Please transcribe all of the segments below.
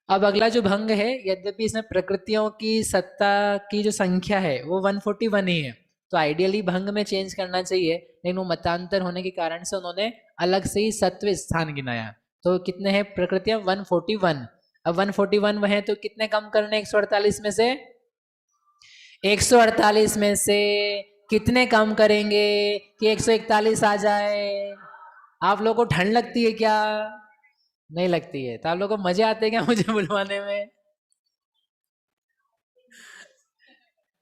अब अगला जो भंग है, यद्यपि इसमें प्रकृतियों की सत्ता की जो संख्या है वो 141 ही है, तो आइडियली भंग में चेंज करना चाहिए, लेकिन वो मतांतर होने के कारण से उन्होंने अलग से ही सत्व स्थान गिनाया। तो कितने हैं प्रकृतियां? 141। अब 141 वह है तो कितने कम करने 148 में से? 148 में से कितने कम करेंगे कि 141 आ जाए? आप लोगों को ठंड लगती है क्या? नहीं लगती है? तो आप लोगों को मजे आते हैं क्या मुझे बुलवाने में?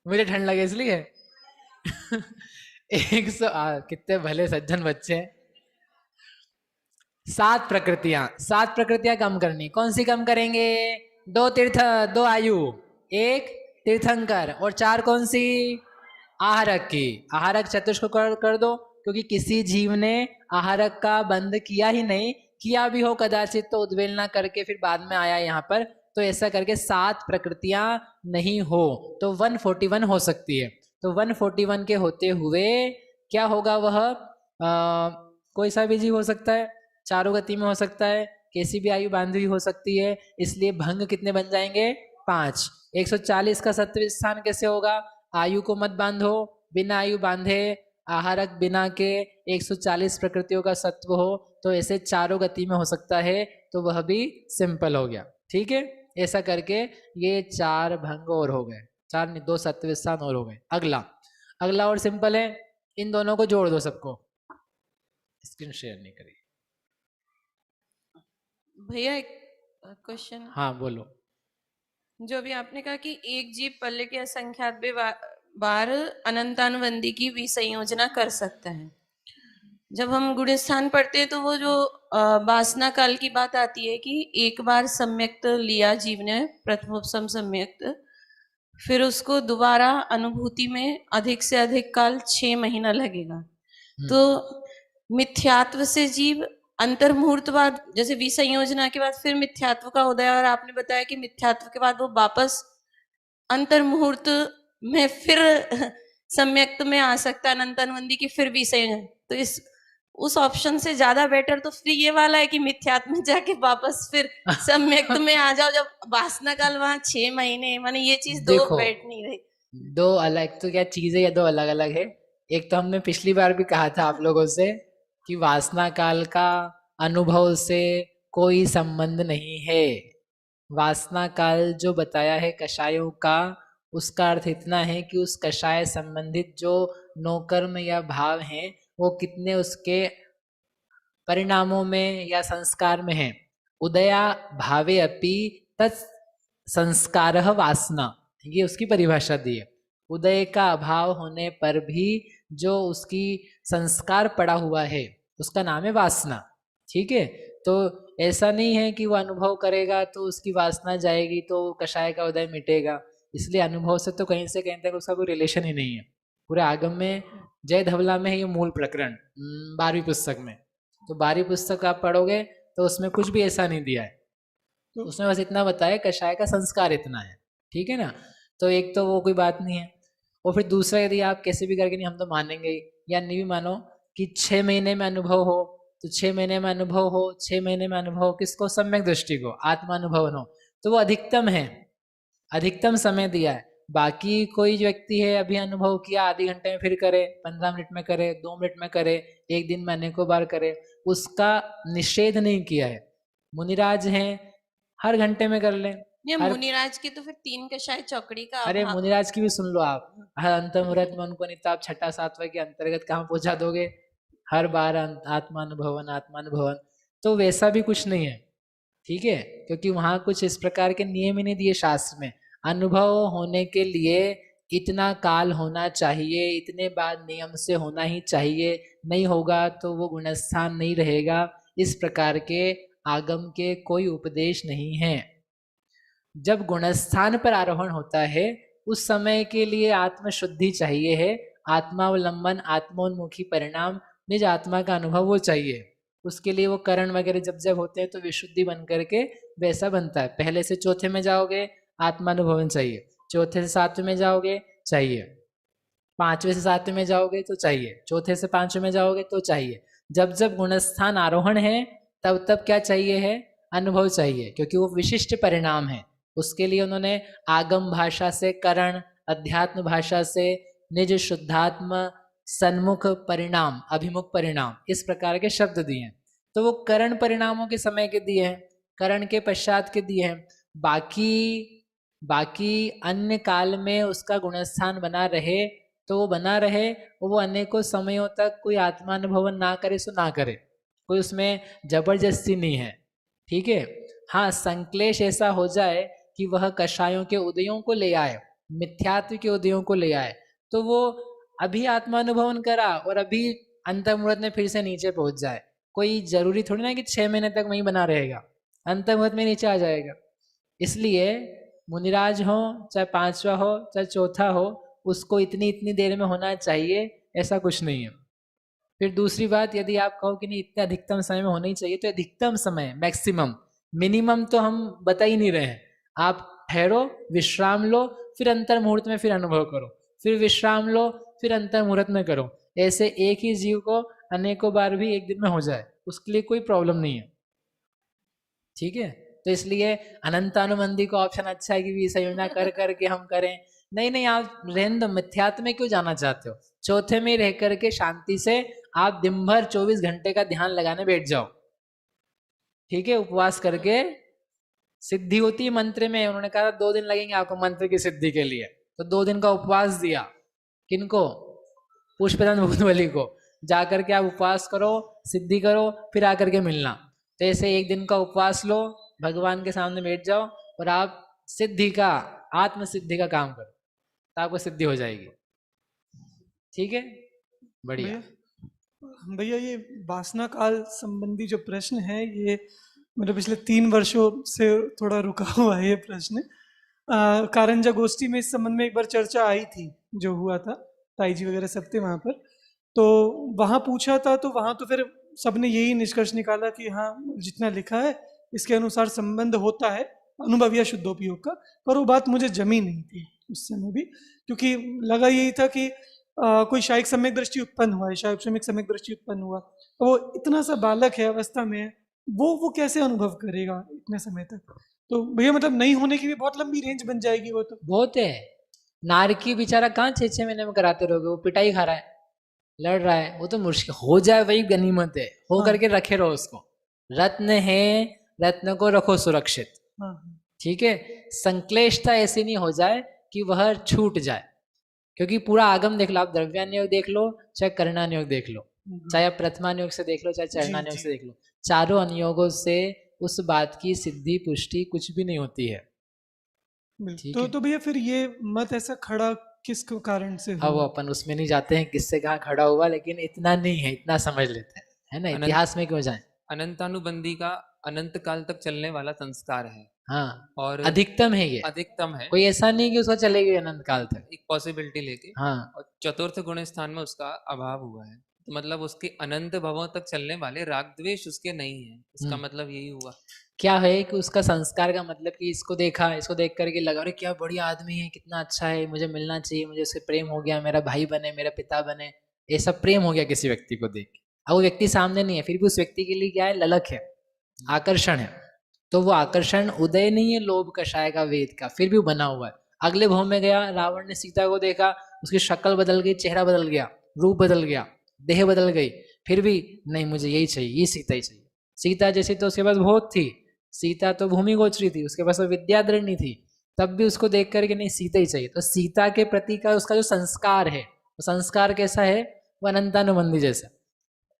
मुझे ठंड लगे इसलिए। 100 कितने भले सज्जन बच्चे हैं। 7 प्रकृतियां कम करनी, कौन सी कम करेंगे? दो आयु, एक तीर्थंकर, और 4 कौन सी? आहारक की। आहारक चतुष्क कर दो, क्योंकि किसी जीव ने आहारक का बंध किया ही नहीं, किया भी हो कदाचित तो उद्वेलना करके फिर बाद में आया यहाँ पर, तो ऐसा करके 7 प्रकृतियां नहीं हो तो 141 हो सकती है। तो 141 के होते हुए क्या होगा? वह कोई सा भी जीव हो सकता है, चारों गति में हो सकता है, कैसी भी आयु बांधी हो सकती है, इसलिए भंग कितने बन जाएंगे? 5। 140 का सत्व स्थान कैसे होगा? आयु को मत बांधो, बिना आयु बांधे आहारक बिना के 140 प्रकृतियों का सत्व हो, तो ऐसे चारों गति में हो सकता है, तो वह भी सिंपल हो गया। ठीक है, ऐसा करके ये 4 भंग और हो गए, 4 नहीं 2 सत्व स्थान और हो गए। अगला और सिंपल है, इन दोनों को जोड़ दो सबको। स्क्रीन शेयर नहीं करी भैया एक क्वेश्चन। हाँ बोलो। जो अभी आपने कहा कि एक जीव पल्ले के असंख्यात बार अनंतानुबंधी की विसंयोजना कर सकता है, जब हम गुणस्थान पढ़ते हैं तो वो जो वासना काल की बात आती है कि एक बार सम्यक्त लिया जीव ने, प्रथमोपसम सम्यक्त, फिर उसको दोबारा अनुभूति में अधिक से अधिक काल 6 महीना लगेगा। तो मिथ्यात्व से जीव अंतर्मुहूर्त बाद, जैसे विसंयोजना के बाद फिर मिथ्यात्व का उदय, और आपने बताया कि मिथ्यात्व के बाद वो वापस अंतर्मुहूर्त में फिर सम्यक्त में आ सकता है, अनंतानुबंधी की फिर विसंयोजन। तो इस उस ऑप्शन से ज्यादा बेटर तो फिर ये वाला है कि मिथ्यात्व में जाके वापस फिर सम्यक्त में आ जाओ, जब वासना काल वहां 6 महीने, माने ये चीज दो देखो, बैठ नहीं रही। दो अलग तो क्या चीजें, या दो अलग अलग है। एक तो हमने पिछली बार भी कहा था आप लोगों से कि वासना काल का अनुभव से कोई संबंध नहीं है। वासना काल जो बताया है कषायों का, उसका अर्थ इतना है कि उस कषाय संबंधित जो नौकर्म या भाव हैं वो कितने उसके परिणामों में या संस्कार में है। उदया भावे अपि तत् संस्कारः वासना, ये उसकी परिभाषा दी है। उदय का अभाव होने पर भी जो उसकी संस्कार पड़ा हुआ है उसका नाम है वासना। ठीक है, तो ऐसा नहीं है कि वो अनुभव करेगा तो उसकी वासना जाएगी तो कषाय का उदय मिटेगा, इसलिए अनुभव से तो कहीं से कहीं तक उसका कोई रिलेशन ही नहीं है। पूरे आगम में जय धवला में है ये मूल प्रकरण, 12वीं पुस्तक में। तो 12वीं पुस्तक आप पढ़ोगे तो उसमें कुछ भी ऐसा नहीं दिया है, तो उसमें बस इतना बताया कषाय का संस्कार इतना है। ठीक है ना, तो एक तो वो कोई बात नहीं है। और फिर दूसरा, यदि आप कैसे भी करके नहीं, हम तो मानेंगे ही, या नहीं भी मानो कि 6 महीने में अनुभव हो, तो 6 महीने में अनुभव हो, 6 महीने में अनुभव हो किसको? सम्यक दृष्टि को, आत्मानुभवन हो, तो वो अधिकतम है, अधिकतम समय दिया है। बाकी कोई जो व्यक्ति है अभी अनुभव किया, आधे घंटे में फिर करे, 15 मिनट में करे, 2 मिनट में करे, एक दिन में अनेकों बार करे, उसका निषेध नहीं किया है। मुनिराज हैं, हर घंटे में कर लें। ये हर मुनिराज की तो फिर 3 कषाय चौकड़ी का अरे अभाव। मुनिराज की भी सुन लो आप, हर अंत मुहूर्त में उनको निताप छठा सातवा के अंतर्गत कहाँ पहुंचा दोगे? हर बार आत्मानुभवन आत्मानुभवन, तो वैसा भी कुछ नहीं है। ठीक है, क्योंकि वहां कुछ इस प्रकार के नियम ही नहीं दिए शास्त्र में। अनुभव होने के लिए इतना काल होना चाहिए, इतने बाद नियम से होना ही चाहिए, नहीं होगा तो वो गुणस्थान नहीं रहेगा, इस प्रकार के आगम के कोई उपदेश नहीं है। जब गुणस्थान पर आरोहण होता है उस समय के लिए आत्मशुद्धि चाहिए है, आत्मावलंबन आत्मोन्मुखी परिणाम, निज आत्मा का अनुभव वो चाहिए। उसके लिए वो करण वगैरह जब जब होते हैं तो विशुद्धि बन करके वैसा बनता है। पहले से चौथे में जाओगे आत्मानुभवन चाहिए, चौथे से सातवें में जाओगे चाहिए, 5वें से 7वें में जाओगे तो चाहिए, चौथे से 5वें में जाओगे तो चाहिए। जब जब गुणस्थान आरोहण है तब तब क्या चाहिए है? अनुभव चाहिए, क्योंकि वो विशिष्ट परिणाम है। उसके लिए उन्होंने आगम भाषा से करण, अध्यात्म भाषा से निज, शुद्धात्म, सन्मुख परिणाम, अभिमुख परिणाम, इस प्रकार के शब्द दिए हैं। तो वो करण परिणामों के समय के दिए हैं, करण के पश्चात के दिए हैं। बाकी अन्य काल में उसका गुणस्थान बना रहे तो वो बना रहे, वो अनेकों समयों तक कोई आत्मानुभवन ना करे सो ना करे, कोई उसमें जबरदस्ती नहीं है। ठीक है। हाँ, संक्लेश ऐसा हो जाए कि वह कषायों के उदयों को ले आए, मिथ्यात्व के उदयों को ले आए, तो वो अभी आत्मानुभवन करा और अभी अंतर्मुहूर्त में फिर से नीचे पहुंच जाए। कोई जरूरी थोड़ी ना कि 6 महीने तक वहीं बना रहेगा, अंतर्मुहूर्त में नीचे आ जाएगा। इसलिए मुनिराज हो, चाहे 5वां हो चाहे 4था हो, उसको इतनी इतनी देर में होना चाहिए, ऐसा कुछ नहीं है। फिर दूसरी बात, यदि आप कहो कि नहीं इतने अधिकतम समय में होना ही चाहिए, तो अधिकतम समय, मैक्सिमम, मिनिमम तो हम बता ही नहीं रहे हैं। आप ठहरो, विश्राम लो, फिर अंतर मुहूर्त में फिर अनुभव करो, फिर विश्राम लो, फिर अंतर मुहूर्त में करो। ऐसे एक ही जीव को अनेकों बार भी एक दिन में हो जाए, उसके लिए कोई प्रॉब्लम नहीं है। ठीक है। तो इसलिए अनंतानुबंधी का ऑप्शन अच्छा है कि विषय योजना कर करके हम करें। नहीं नहीं, आप रहने दो, मिथ्यात्व में क्यों जाना चाहते हो? चौथे में रह करके शांति से आप दिन भर 24 घंटे का ध्यान लगाने बैठ जाओ। ठीक है, उपवास करके सिद्धि होती है मंत्र में। उन्होंने कहा 2 दिन लगेंगे आपको मंत्र की सिद्धि के लिए, तो 2 दिन का उपवास दिया। किनको? पुष्पदंत भूतबली को। जाकर के आप उपवास करो, सिद्धि करो, फिर आकर के मिलना। तो ऐसे 1 दिन का उपवास लो, भगवान के सामने बैठ जाओ और आप सिद्धि का, आत्म सिद्धि का काम करो, तो आपको सिद्धि हो जाएगी। ठीक है, बढ़िया। भैया ये वासना काल संबंधी जो प्रश्न है, ये मेरे पिछले 3 वर्षों से थोड़ा रुका हुआ है ये प्रश्न। कारंजा गोष्ठी में इस संबंध में एक बार चर्चा आई थी, जो हुआ था, ताई जी वगैरह सब थे वहाँ पर, तो वहाँ पूछा था, तो वहाँ तो फिर सबने यही निष्कर्ष निकाला कि हाँ जितना लिखा है इसके अनुसार संबंध होता है अनुभव या शुद्धोपयोग का। पर वो बात मुझे जमी नहीं थी उस समय भी, क्योंकि लगा यही था कि कोई शायिक सम्यक दृष्टि उत्पन्न हुआ है, शायिक सम्यक दृष्टि उत्पन्न हुआ, तो वो इतना सा बालक है, अवस्था में है, वो कैसे अनुभव करेगा इतने समय तक? तो भैया मतलब नहीं होने की भी बहुत लंबी रेंज बन जाएगी वो तो। बहुत है। नारकी बेचारा कहाँ 6-6 महीने में कराते रहोगे? वो पिटाई खा रहा है, लड़ रहा है, वो तो मुश्किल हो जाए वही गनीमत है। हो हाँ। करके रखे रहो उसको। रत्न है, रत्न को रखो सुरक्षित। हाँ। ठीक है। संक्लेशता ऐसी नहीं हो जाए कि वह छूट जाए, क्योंकि पूरा आगम देख लो, आप द्रव्यानुयोग देख लो, चाहे करणानुयोग देख लो, चाहे आप प्रथमानुयोग से देख लो, चाहे चरणानुयोग से देख लो, चारों अनुयोगों से उस बात की सिद्धि पुष्टि कुछ भी नहीं होती है। ठीक है। तो भैया फिर ये मत ऐसा खड़ा किस कारण से अब हुआ? अपन उसमें नहीं जाते हैं किससे कहाँ खड़ा हुआ, लेकिन इतना नहीं है, इतना समझ लेते हैं, है ना। इतिहास में क्यों जाएं। अनंतानुबंधी का अनंत काल तक चलने वाला संस्कार है। हाँ, और अधिकतम है ये, अधिकतम है, कोई ऐसा नहीं कि उसका चलेगी अनंत काल तक। एक पॉसिबिलिटी लेके। हाँ, और चतुर्थ गुण स्थान में उसका अभाव हुआ है, तो मतलब उसके अनंत भवों तक चलने वाले राग द्वेष उसके नहीं है, इसका मतलब यही हुआ। क्या है कि उसका संस्कार का मतलब कि इसको देखा, इसको देख करके लगा अरे क्या बढ़िया आदमी है, कितना अच्छा है, मुझे मिलना चाहिए, मुझे उससे प्रेम हो गया, मेरा भाई बने, मेरा पिता बने, ऐसा प्रेम हो गया किसी व्यक्ति को देख के। अब वो व्यक्ति सामने नहीं है, फिर भी उस व्यक्ति के लिए क्या है, ललक है, आकर्षण है। तो वो आकर्षण उदय नहीं है लोभ कषाय का, वेद का, फिर भी बना हुआ है। अगले भाव में गया, रावण ने सीता को देखा, उसकी शक्ल बदल गई, चेहरा बदल गया, रूप बदल गया, देह बदल गई, फिर भी नहीं मुझे यही चाहिए, ये सीता ही चाहिए। सीता जैसी तो उसके पास बहुत थी, सीता तो भूमि गोचरी थी, उसके पास तो विद्याधरिणी थी, तब भी उसको देख करके नहीं सीता ही चाहिए। तो सीता के प्रति का उसका जो संस्कार है, वो संस्कार कैसा है, वो अनंतानुबंधी जैसा।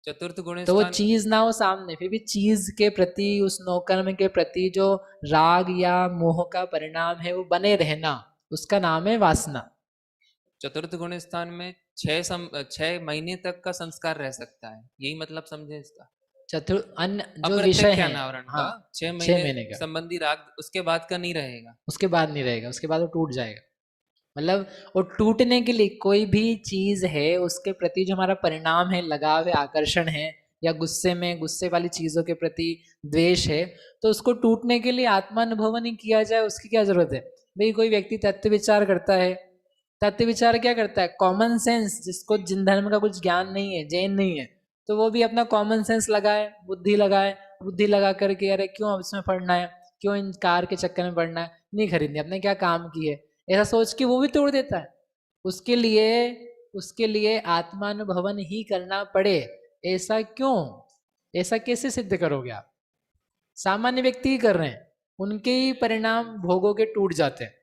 चतुर्थ गुण तो वो चीज ना हो सामने, फिर भी चीज के प्रति, उस नौकर्म के प्रति जो राग या मोह का परिणाम है वो बने रहना, उसका नाम है वासना। चतुर्थ गुण स्थान में 6 महीने तक का संस्कार रह सकता है, यही मतलब समझे इसका। अन्य जो विषय है, अनावरण हाँ, का 6 महीने महीने का संबंधी राग उसके बाद का नहीं रहेगा, उसके बाद नहीं रहेगा, उसके बाद वो टूट जाएगा। मतलब वो टूटने के लिए, कोई भी चीज है उसके प्रति जो हमारा परिणाम है, लगाव है, आकर्षण है, या गुस्से में, गुस्से वाली चीजों के प्रति द्वेष है, तो उसको टूटने के लिए आत्मानुभव नहीं किया जाए, उसकी क्या जरूरत है। भाई कोई व्यक्ति तत्व विचार करता है, तत्व विचार क्या करता है, कॉमन सेंस, जिसको जिन धर्म का कुछ ज्ञान नहीं है, जैन नहीं है, तो वो भी अपना कॉमन सेंस लगाए, बुद्धि लगाए, बुद्धि लगा करके अरे क्यों अब इसमें पढ़ना है, क्यों इन कार के चक्कर में पढ़ना है, नहीं खरीदनी, अपने क्या काम की है, ऐसा सोच के वो भी तोड़ देता है। उसके लिए आत्मानुभवन ही करना पड़े, ऐसा क्यों, ऐसा कैसे सिद्ध करोगे आप? सामान्य व्यक्ति ही कर रहे हैं, उनके ही परिणाम भोगों के टूट जाते हैं,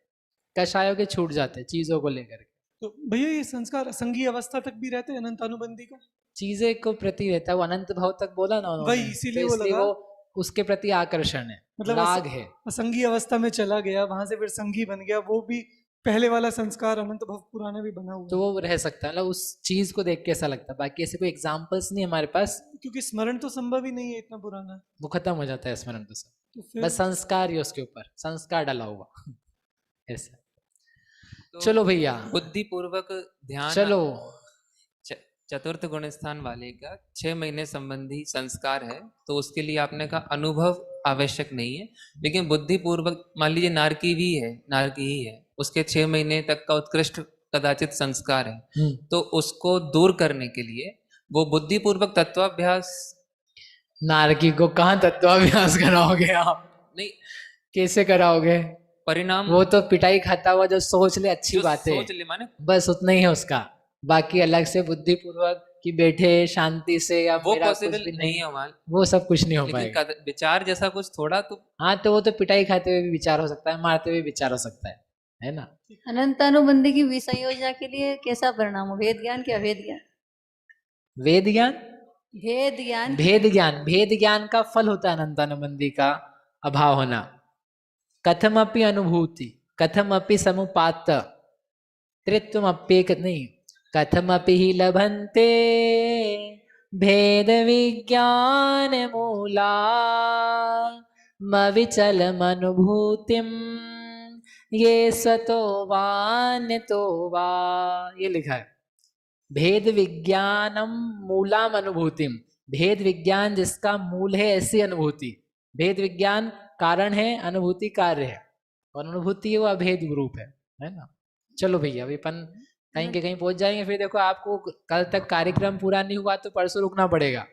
कषायों के छूट जाते हैं चीजों को लेकर के। तो भैया ये संस्कार असंगी अवस्था तक भी रहते हैं अनंत अनुबंधी का? चीजें को प्रति रहता है, वो अनंत भाव तक बोला ना उन्होंने, वही इसीलिए तो वो इसलिए लगा। वो उसके प्रति आकर्षण है, मतलब राग है। असंगी अवस्था में चला गया, वहां से फिर संगी बन गया, वो भी पहले वाला संस्कार अनंत भव पुराना भी बना हुआ तो वो रह सकता है, मतलब उस चीज को देख के ऐसा लगता है। बाकी ऐसे कोई एग्जाम्पल्स नहीं हमारे पास, क्योंकि स्मरण तो संभव ही नहीं है इतना पुराना। वो खत्म हो जाता है स्मरण तो सब, तो फिर बस संस्कार ही उसके ऊपर, संस्कार डाला हुआ ऐसा। तो चलो भैया, बुद्धि पूर्वक ध्यान चलो चतुर्थ गुण स्थान वाले का 6 महीने संबंधी संस्कार है, तो उसके लिए आपने कहा अनुभव आवश्यक नहीं है। लेकिन बुद्धि पूर्वक, मान लीजिए नारकी ही है, उसके 6 महीने तक का उत्कृष्ट कदाचित संस्कार है, तो उसको दूर करने के लिए वो बुद्धि पूर्वक तत्वाभ्यास। नारकी को कहाँ तत्वाभ्यास कराओगे आप? नहीं, कैसे कराओगे? परिणाम वो तो पिटाई खाता हुआ जो सोच ले अच्छी जो बात है, सोच ले, माने बस उतना ही है उसका। बाकी अलग से बुद्धि पूर्वक कि बैठे शांति से या वो मेरा कुछ पॉसिबल भी नहीं है वहां। वो सब कुछ नहीं हो लेकिन पाएगा। विचार जैसा कुछ थोड़ा तो हाँ, तो वो तो पिटाई खाते हुए भी विचार हो सकता है, मारते हुए विचार हो सकता है ना? अनंतानुबंधी की विसंयोजना के लिए कैसा परिणाम हो? भेद ज्ञान क्या भेद ज्ञान? वेद ज्ञान, भेद ज्ञान भेद ज्ञान का फल होता है अनंतानुबंधी का अभाव होना। कथमपि अनुभूति, कथमपि समुपात्त, त्रित्वमप्येक नहीं, कथमपि ही लभन्ते भेद विज्ञान मूला मविचलमनुभूतिम ये स्वतो वान्यतो वा, ये लिखा है। भेद विज्ञानम मूलाम अनुभूतिम, भेद विज्ञान जिसका मूल है ऐसी अनुभूति। भेद विज्ञान कारण है, अनुभूति कार्य है, और अनुभूति वो अभेद रूप है ना? चलो भैया, अभी अपन कहीं के कहीं पहुंच जाएंगे, फिर देखो आपको कल तक कार्यक्रम पूरा नहीं हुआ तो परसों रुकना पड़ेगा।